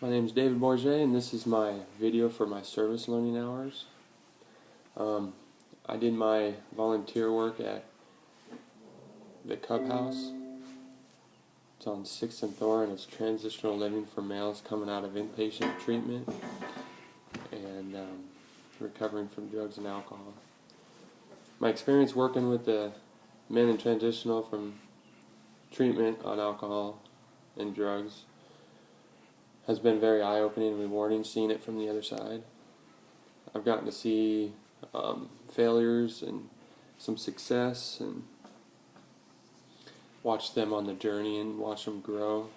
My name is David Bourget, and this is my video for my service learning hours. I did my volunteer work at the Cub House. It's on 6th and Thor, and it's transitional living for males coming out of inpatient treatment and recovering from drugs and alcohol. My experience working with the men in transitional from treatment on alcohol and drugs has been very eye-opening and rewarding, seeing it from the other side. I've gotten to see failures and some success and watch them on the journey and watch them grow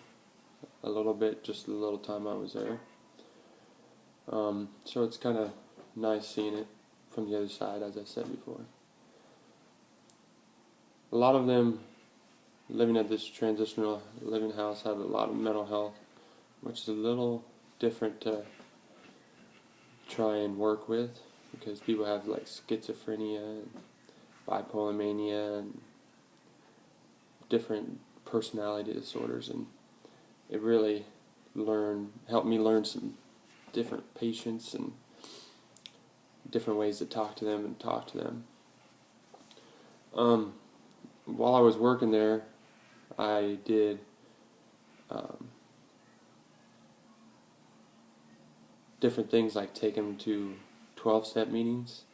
a little bit, just a little time I was there. So it's kind of nice seeing it from the other side, as I said before. A lot of them living at this transitional living house have a lot of mental health, which is a little different to try and work with, because people have like schizophrenia and bipolar mania and different personality disorders, and it really helped me learn some different patients and different ways to talk to them and talk to them. While I was working there, I did different things like take them to 12-step meetings.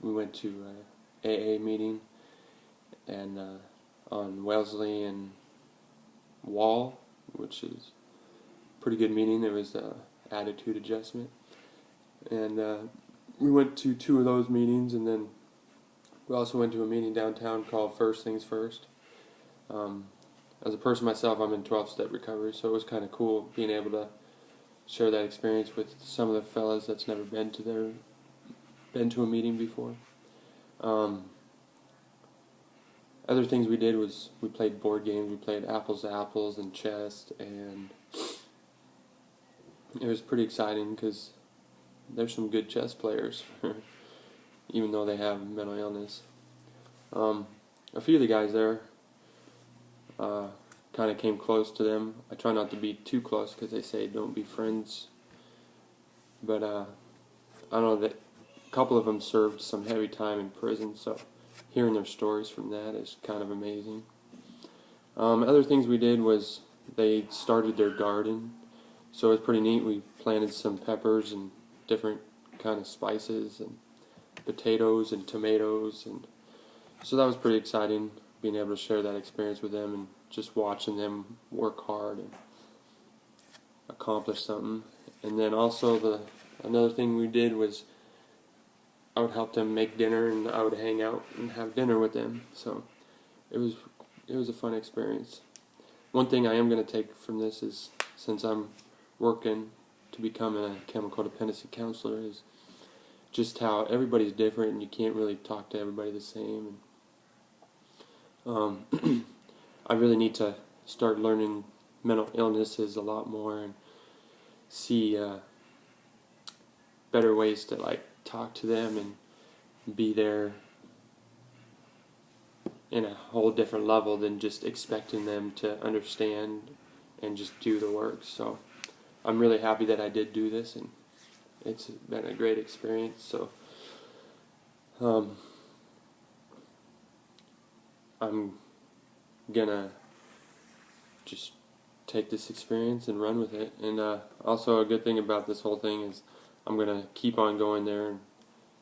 We went to a AA meeting and on Wellesley and Wall, which is a pretty good meeting. There was attitude adjustment, and we went to 2 of those meetings, and then we also went to a meeting downtown called First Things First. As a person myself, I'm in 12-step recovery, so it was kind of cool being able to share that experience with some of the fellas that's never been to a meeting before. Other things we did was we played board games. We played apples to apples and chess, and it was pretty exciting because there's some good chess players, even though they have mental illness. A few of the guys there kind of came close to them. I try not to be too close because they say don't be friends. But I don't know, that a couple of them served some heavy time in prison, so hearing their stories from that is kind of amazing. Other things we did was they started their garden, so it was pretty neat. We planted some peppers and different kind of spices and potatoes and tomatoes, and so that was pretty exciting, being able to share that experience with them and just watching them work hard and accomplish something. And then also another thing we did was I would help them make dinner, and I would hang out and have dinner with them. So it was a fun experience. One thing I am going to take from this is, since I'm working to become a chemical dependency counselor, is just how everybody's different and you can't really talk to everybody the same. And I really need to start learning mental illnesses a lot more and see better ways to like talk to them and be there in a whole different level than just expecting them to understand and just do the work. So I'm really happy that I did do this, and it's been a great experience. So I'm gonna just take this experience and run with it. And also a good thing about this whole thing is I'm gonna keep on going there and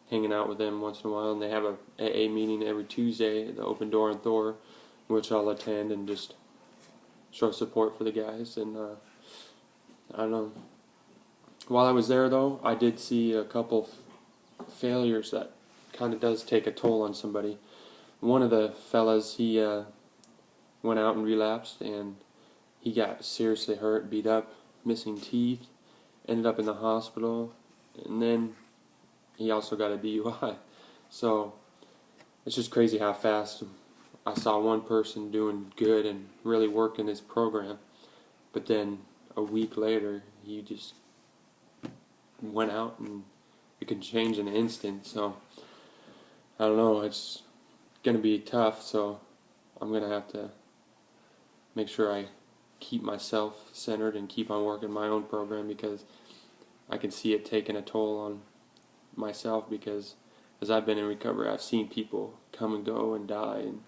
hanging out with them once in a while. And they have a AA meeting every Tuesday at the Open Door in Thor, which I'll attend and just show support for the guys. And I don't know. While I was there, though, I did see a couple failures that kind of does take a toll on somebody. One of the fellas, he went out and relapsed, and he got seriously hurt, beat up, missing teeth, ended up in the hospital, and then he also got a DUI. So it's just crazy how fast I saw one person doing good and really working his program, but then a week later he just went out, and it can change in an instant. So I don't know, it's going to be tough, so I'm going to have to make sure I keep myself centered and keep on working my own program, because I can see it taking a toll on myself, because as I've been in recovery, I've seen people come and go and die, and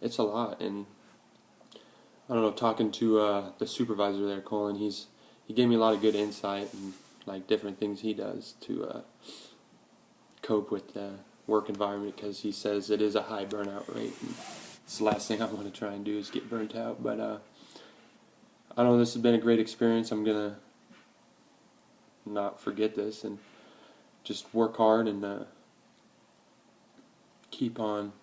it's a lot. And I don't know, talking to the supervisor there, Colin, he gave me a lot of good insight and like different things he does to cope with the work environment, because he says it is a high burnout rate, and it's the last thing I want to try and do is get burnt out. But I don't know, this has been a great experience. I'm gonna not forget this and just work hard and keep on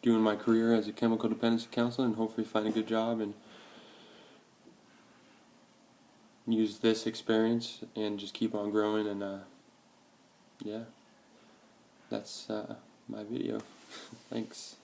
doing my career as a chemical dependency counselor, and hopefully find a good job and use this experience and just keep on growing. And yeah, that's my video. Thanks.